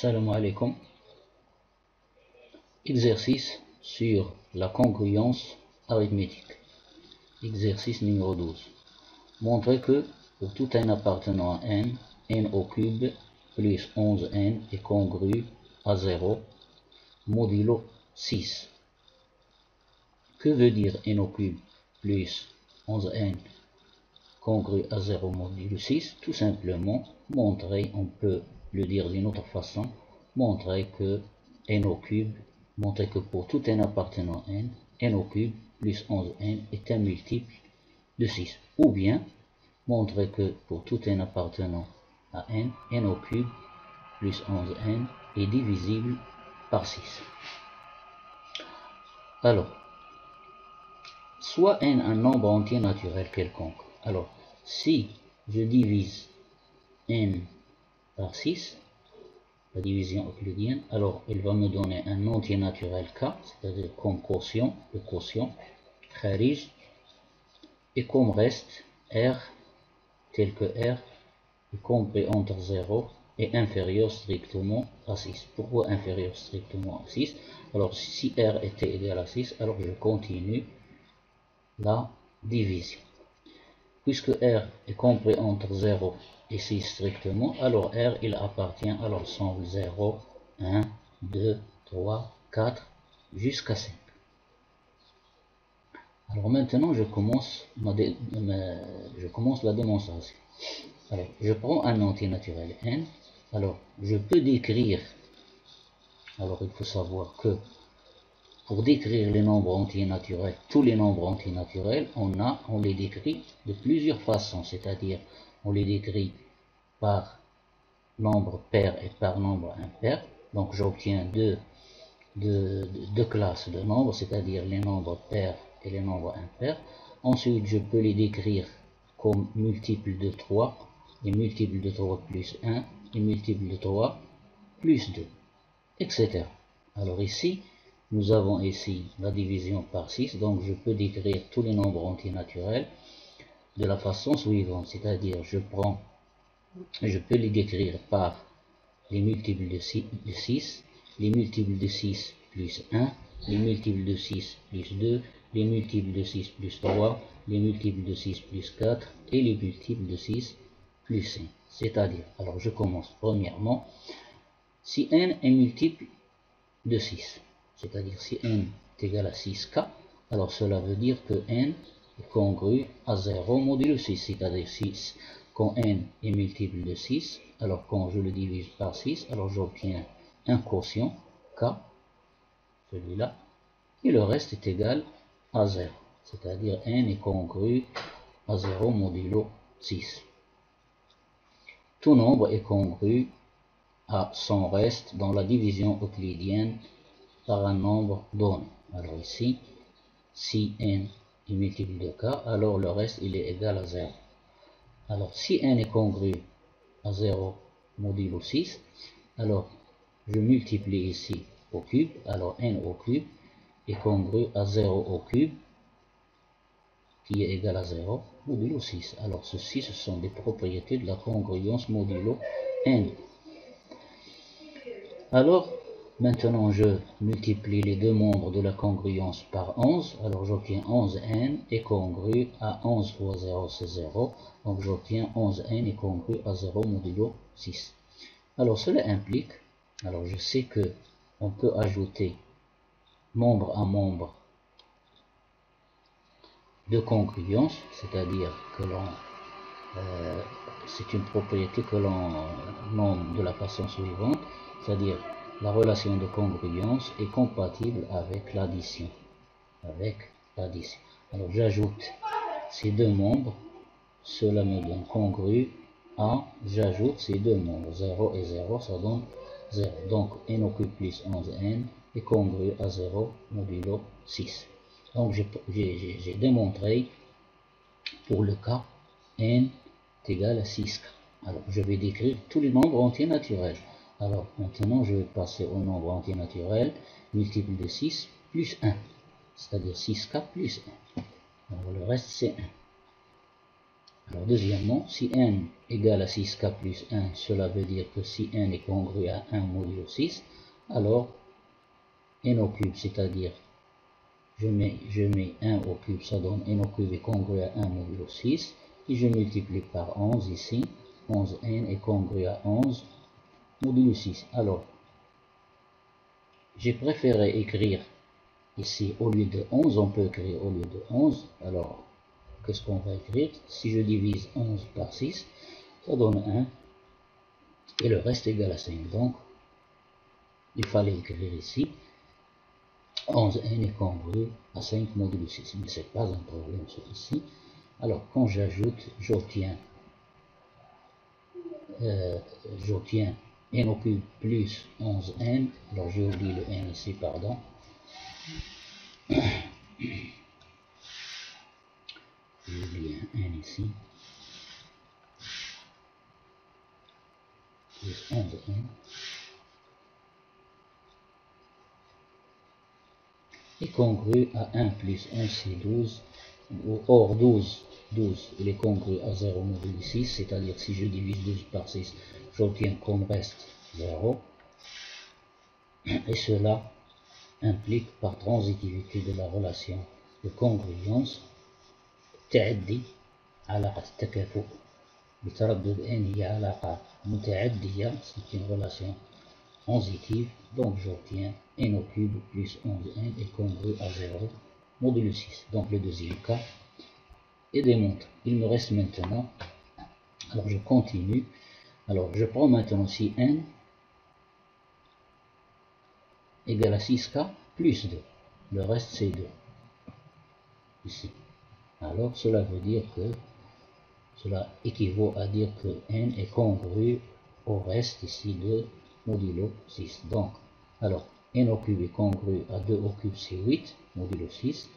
Salam alaikum. Exercice sur la congruence arithmétique. Exercice numéro 12. Montrez que pour tout n appartenant à n au cube plus 11n est congru à 0 modulo 6. Que veut dire n au cube plus 11n congru à 0 modulo 6? Tout simplement montrer, on peut le dire d'une autre façon, montrer que n au cube, montrer que pour tout n appartenant à n au cube plus 11n est un multiple de 6. Ou bien montrer que pour tout n appartenant à n au cube plus 11n est divisible par 6. Alors, soit n un nombre entier naturel quelconque. Alors, si je divise n par 6, la division euclidienne, alors il va me donner un entier naturel k, c'est-à-dire comme quotient, le quotient, kharij, et comme reste r, tel que r est compris entre 0 et inférieur strictement à 6. Pourquoi inférieur strictement à 6? Alors si r était égal à 6, alors je continue la division. Puisque r est compris entre 0 et 6 strictement, alors r il appartient à l'ensemble 0, 1, 2, 3, 4 jusqu'à 5. Alors maintenant je commence la démonstration. Alors je prends un entier naturel n. Alors je peux décrire, alors il faut savoir que pour décrire les nombres entiers naturels, tous les nombres entiers naturels, on les décrit de plusieurs façons, c'est-à-dire on les décrit par nombre pair et par nombre impair. Donc j'obtiens deux classes de nombres, c'est-à-dire les nombres pairs et les nombres impairs. Ensuite, je peux les décrire comme multiples de 3, et multiples de 3 plus 1, et multiples de 3 plus 2, etc. Alors ici, nous avons ici la division par 6, donc je peux décrire tous les nombres entiers naturels de la façon suivante, c'est-à-dire je peux les décrire par les multiples de 6, les multiples de 6 plus 1, les multiples de 6 plus 2, les multiples de 6 plus 3, les multiples de 6 plus 4 et les multiples de 6 plus 5. C'est-à-dire, alors je commence premièrement, si n est multiple de 6, c'est-à-dire si n est égal à 6k, alors cela veut dire que n est congru à 0 modulo 6, c'est-à-dire 6. Quand n est multiple de 6, alors quand je le divise par 6, alors j'obtiens un quotient k, celui-là, et le reste est égal à 0, c'est-à-dire n est congru à 0 modulo 6. Tout nombre est congru à son reste dans la division euclidienne par un nombre donné. Alors ici, si n est multiple de k, alors le reste il est égal à 0. Alors si n est congru à 0 modulo 6, alors je multiplie ici au cube, alors n au cube est congru à 0 au cube, qui est égal à 0 modulo 6. Alors ceci, ce sont des propriétés de la congruence modulo n. Alors maintenant je multiplie les deux membres de la congruence par 11, alors j'obtiens 11n est congru à 11 fois 0 c'est 0, donc j'obtiens 11n est congru à 0 modulo 6. Alors cela implique, alors je sais que on peut ajouter membre à membre de congruence, c'est-à-dire que c'est une propriété que l'on nomme de la façon suivante, c'est-à-dire la relation de congruence est compatible avec l'addition. Alors j'ajoute ces deux membres, cela me donne congru à, j'ajoute ces deux membres, 0 et 0, ça donne 0. Donc n au cube plus 11n est congru à 0 modulo 6. Donc j'ai démontré pour le cas n est égal à 6k. Alors je vais décrire tous les nombres entiers naturels. Alors maintenant je vais passer au nombre entier naturel multiple de 6 plus 1, c'est-à-dire 6k plus 1. Alors le reste c'est 1. Alors deuxièmement, si n égale à 6k plus 1, cela veut dire que si n est congru à 1 modulo 6, alors n au cube, c'est-à-dire je mets 1 au cube, ça donne n au cube est congru à 1 modulo 6, et je multiplie par 11 ici, 11n est congru à 11 modulo 6. Alors, j'ai préféré écrire ici au lieu de 11, on peut écrire au lieu de 11, alors qu'est-ce qu'on va écrire? Si je divise 11 par 6, ça donne 1, et le reste égal à 5. Donc, il fallait écrire ici 11n est congru à 5 modulo 6, mais ce n'est pas un problème celui-ci. Alors, quand j'ajoute, j'obtiens n au cube plus 11n, alors j'ai oublié le n ici, pardon. J'ai oublié un n ici, plus 11n, est congru à 1 plus 1, c'est 12, or 12, il est congru à 0 modulo 6, c'est-à-dire si je divise 12 par 6, j'obtiens comme reste 0, et cela implique par transitivité de la relation de congruence تعدي علاقة التكافؤ بتردد n هي علاقة متعدية, c'est une relation transitive, donc j'obtiens n au cube plus 11n est congru à 0 modulo 6. Donc le deuxième cas est démontré. Il me reste maintenant, alors je continue, alors je prends maintenant si n égale à 6k plus 2, le reste c'est 2 ici. Alors cela veut dire que cela équivaut à dire que n est congru au reste ici de modulo 6. Donc, alors n au cube est congru à 2 au cube, c'est 8 modulo 6.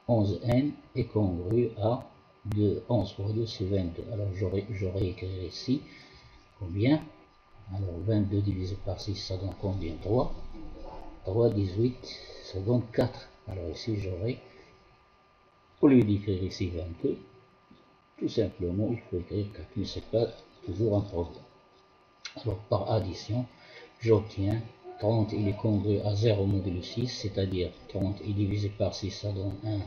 11n est congru à 2, 11 fois 2 c'est 22. Alors j'aurais écrit ici combien? Alors 22 divisé par 6 ça donne combien? 3. 3, 18, ça donne 4. Alors ici j'aurais, au lieu d'écrire ici 22, tout simplement il faut écrire 4, mais ce n'est pas toujours un problème. Alors par addition, j'obtiens 30, il est congru à 0 modulo 6, c'est-à-dire 30 est divisé par 6, ça donne un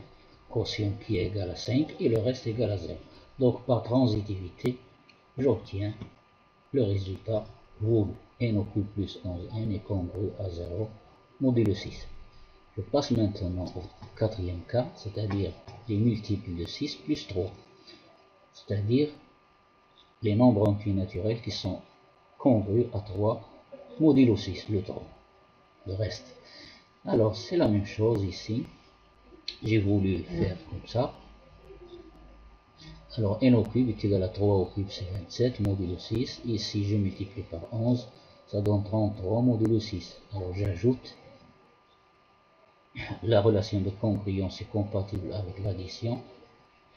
quotient qui est égal à 5, et le reste égal à 0. Donc par transitivité, j'obtiens le résultat voulu. N au cube plus 11n est congru à 0 modulo 6. Je passe maintenant au quatrième cas, c'est-à-dire les multiples de 6 plus 3, c'est-à-dire les nombres entiers naturels qui sont congrus à 3 modulo 6, le 3, le reste. Alors c'est la même chose ici, j'ai voulu faire comme ça. Alors n au cube est égal à 3 au cube, c'est 27 modulo 6, ici je multiplie par 11, ça donne 33 modulo 6. Alors j'ajoute, la relation de congruence est compatible avec l'addition.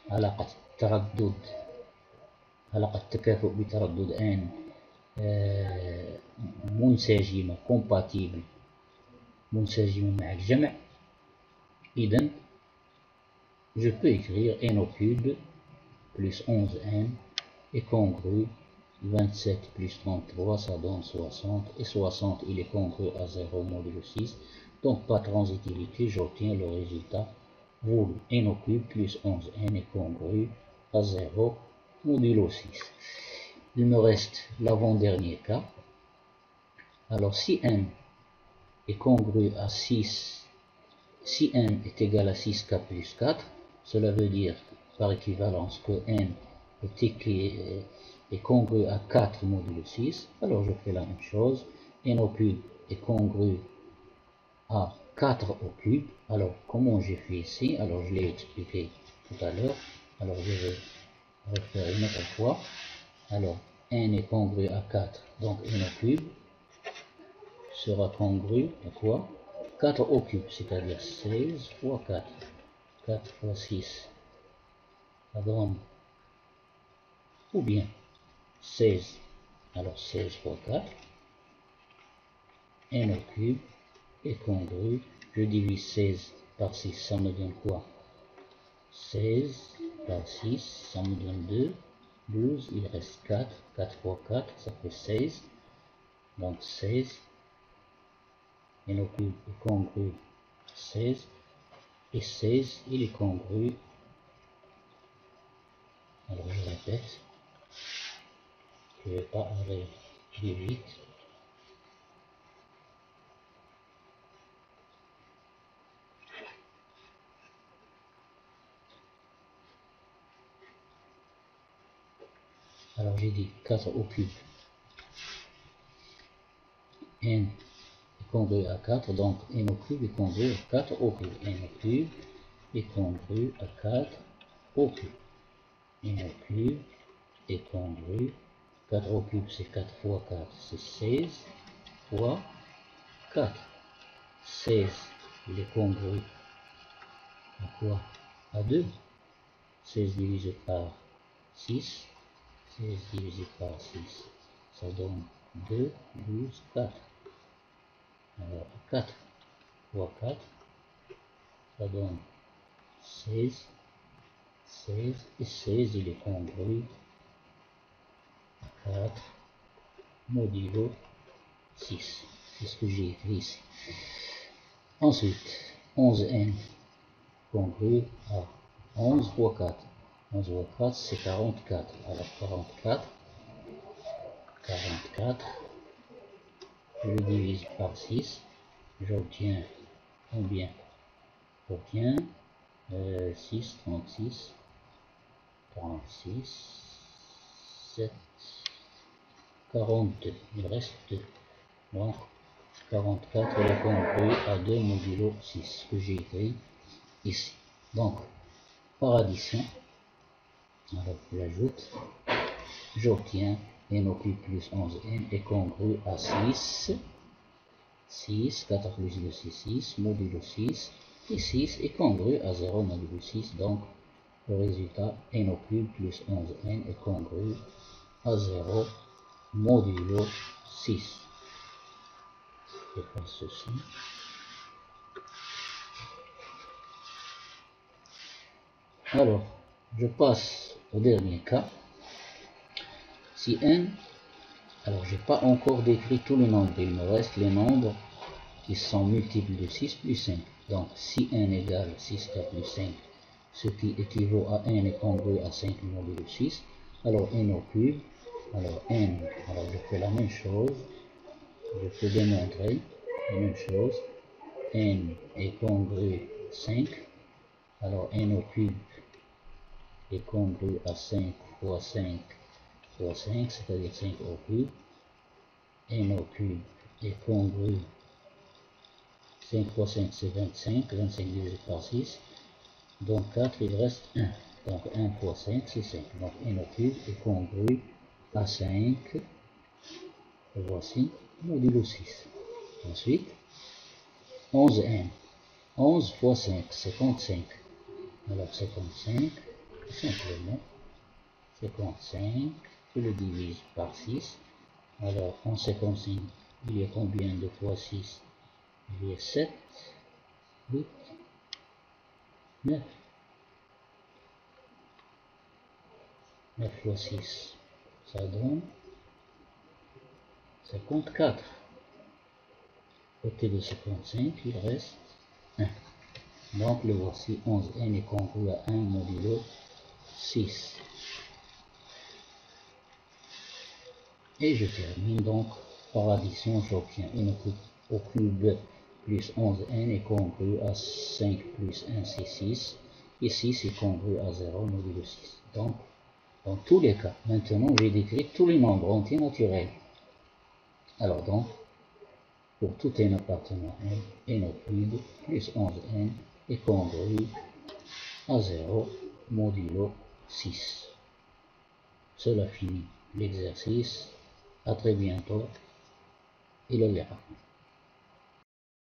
علاقة التردد علاقة التكافؤ بتردد n منسجمة compatible منسجمة مع الجمع. إذن je peux écrire n au cube plus 11n est congru 27 plus 33 ça donne 60, et 60 il est congru à 0 modulo 6. Donc par transitivité j'obtiens le résultat voulu. N au cube plus 11n est congru à 0 modulo 6. Il me reste l'avant-dernier cas. Alors si n est congru à 6, si n est égal à 6k plus 4, cela veut dire par équivalence que n est congru à 4 modulo 6. Alors je fais la même chose. N au cube est congru à 4 au cube. Alors comment j'ai fait ici? Alors je l'ai expliqué tout à l'heure. Alors je vais refaire une autre fois. Alors n est congru à 4, donc n au cube sera congru à quoi? 4 au cube, c'est-à-dire 16 fois 4. 4 fois 6, ça donne, ou bien 16. Alors 16 fois 4, n au cube est congru. Je divise 16 par 6, ça me donne quoi? 16 par 6, ça me donne 2. 12, il reste 4. 4 fois 4, ça fait 16. Donc 16. Et nos cubes est congru 16. Et 16, il est congru. Alors je répète. Je ne vais pas aller plus vite. Alors j'ai dit 4 au cube. N est congru à 4, donc n au cube est congru à 4 au cube. N au cube est congru à 4 au cube. N au cube est congru. 4 au cube, c'est 4 fois 4, c'est 16 fois 4. 16, il est congru à quoi? À 2. 16 divisé par 6. 16 divisé par 6, ça donne 2, 12, 4. Alors 4 fois 4, ça donne 16. 16 et 16, il est congru à 4 modulo 6. C'est ce que j'ai écrit ici. Ensuite, 11n congru à 11 fois 4. 11 fois 4, c'est 44. Alors 44, je le divise par 6. J'obtiens combien? J'obtiens 6, 36, 7, 42. Il reste 2. Donc 44 est congru à 2 modulo 6 que j'ai écrit ici. Donc par addition, alors je l'ajoute, j'obtiens n au cube plus 11n est congru à 6. 6, 4 plus 2 c'est 6, modulo 6, et 6 est congru à 0 modulo 6, donc le résultat n au cube plus 11n est congru à 0 modulo 6. Je vais faire ceci. Alors, je passe au dernier cas. Si n, alors j'ai pas encore décrit tous les nombres, il me reste les nombres qui sont multiples de 6 plus 5. Donc si n égale 6k plus 5, ce qui équivaut à n est congru à 5 modulo 6, alors n au cube, alors n, alors je fais la même chose, je peux démontrer la même chose, n est congru 5, alors n au cube est congru à 5 fois 5 fois 5, c'est-à-dire 5 au cube, n au cube est congru 5 fois 5 c'est 25, 25 divisé par 6, donc 4 il reste 1, donc 1 fois 5 c'est 5, donc n au cube est congru à 5, voici, modulo 6. Ensuite, 11n, 11 fois 5, 55, alors 55, simplement, 55, je le divise par 6, alors en 55, il y a combien de fois 6? Il y a 7, 8, 9. 9 fois 6, ça donne 54. Côté de 55, il reste 1. Donc le voici, 11n est congru à 1 modulo 6. Et je termine donc par addition, j'obtiens n au cube plus 11n est congru à 5 plus 1 c'est 6. Et 6 est congru à 0 modulo 6. Donc dans tous les cas, maintenant j'ai décrit tous les nombres entiers naturels. Alors donc, pour tout n appartenant à n au cube plus 11n est congru à 0 modulo 6. Cela finit l'exercice. À très bientôt. Il est là.